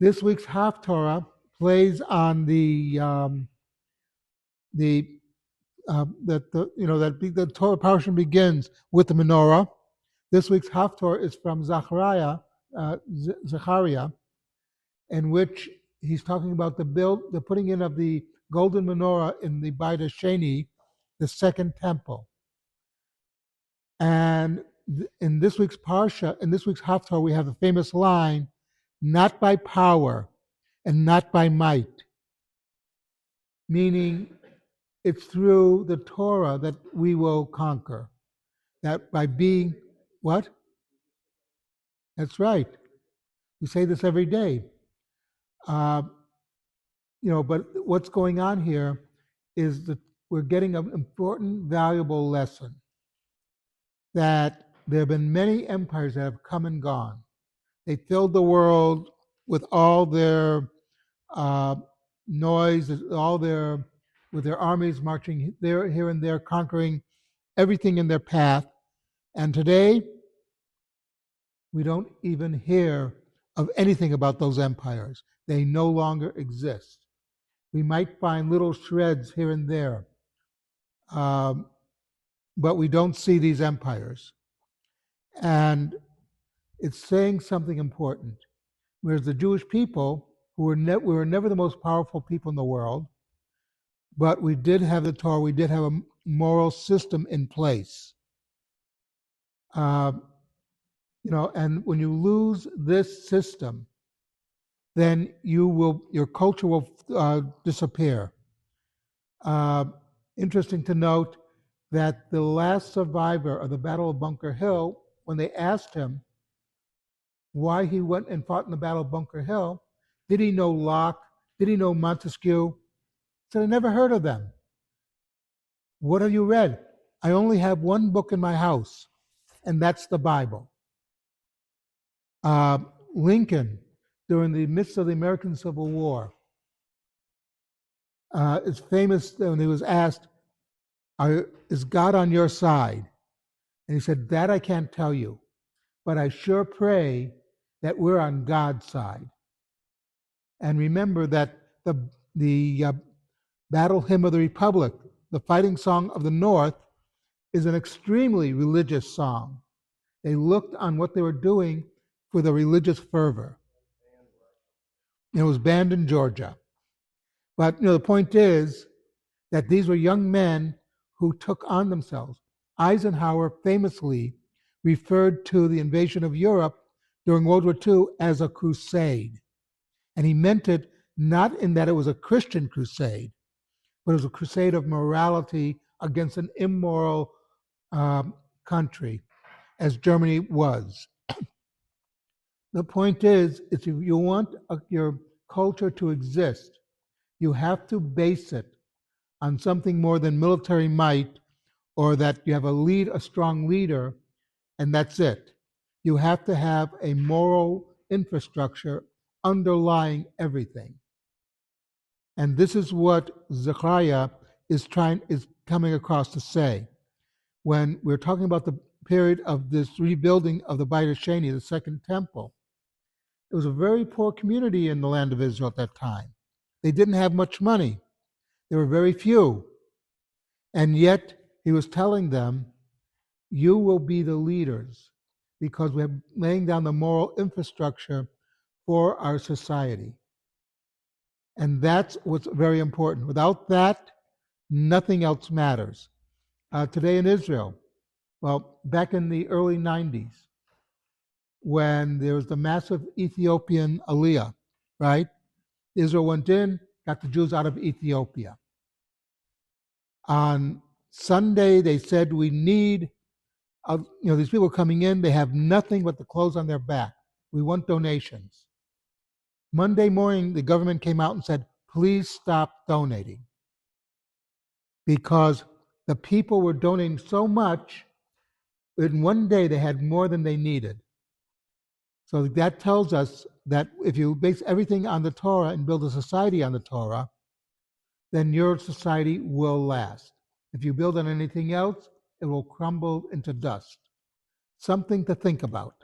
This week's Haftorah plays on the the Torah portion begins with the menorah. This week's Haftorah is from Zechariah, in which he's talking about the putting in of the golden menorah in the Beit Sheni, the second temple. And in this week's Parsha, in this week's Haftarah, we have the famous line, not by power and not by might, meaning it's through the Torah that we will conquer. That by being, what? That's right. We say this every day. But what's going on here is that we're getting an important, valuable lesson that there have been many empires that have come and gone. They filled the world with all their noise, with their armies marching there, here and there, conquering everything in their path. And today, we don't even hear of anything about those empires. They no longer exist. We might find little shreds here and there, but we don't see these empires. And it's saying something important. Whereas the Jewish people, we were never the most powerful people in the world, but we did have the Torah, we did have a moral system in place. And when you lose this system, then your culture will disappear. Interesting to note that the last survivor of the Battle of Bunker Hill, when they asked him why he went and fought in the Battle of Bunker Hill, did he know Locke? Did he know Montesquieu? He said, I never heard of them. What have you read? I only have one book in my house, and that's the Bible. Lincoln, during the midst of the American Civil War, is famous when he was asked, is God on your side? And he said, that I can't tell you, but I sure pray that we're on God's side. And remember that the Battle Hymn of the Republic, the fighting song of the North, is an extremely religious song. They looked on what they were doing with a religious fervor. It was banned in Georgia. But the point is that these were young men who took on themselves. Eisenhower famously referred to the invasion of Europe during World War II as a crusade. And he meant it not in that it was a Christian crusade, but it was a crusade of morality against an immoral country, as Germany was. The point is if you want your culture to exist, you have to base it on something more than military might, or that you have a strong leader, and that's it. You have to have a moral infrastructure underlying everything. And this is what Zechariah is coming across to say. When we're talking about the period of this rebuilding of the Beit Sheni, the second temple, it was a very poor community in the land of Israel at that time. They didn't have much money. There were very few. And yet he was telling them, you will be the leaders because we're laying down the moral infrastructure for our society. And that's what's very important. Without that, nothing else matters. Today in Israel, well, back in the early 90s, when there was the massive Ethiopian Aliyah, right? Israel went in, got the Jews out of Ethiopia. On Sunday, they said, we need, these people coming in, they have nothing but the clothes on their back. We want donations. Monday morning, the government came out and said, please stop donating. Because the people were donating so much, in one day they had more than they needed. So that tells us that if you base everything on the Torah and build a society on the Torah, then your society will last. If you build on anything else, it will crumble into dust. Something to think about.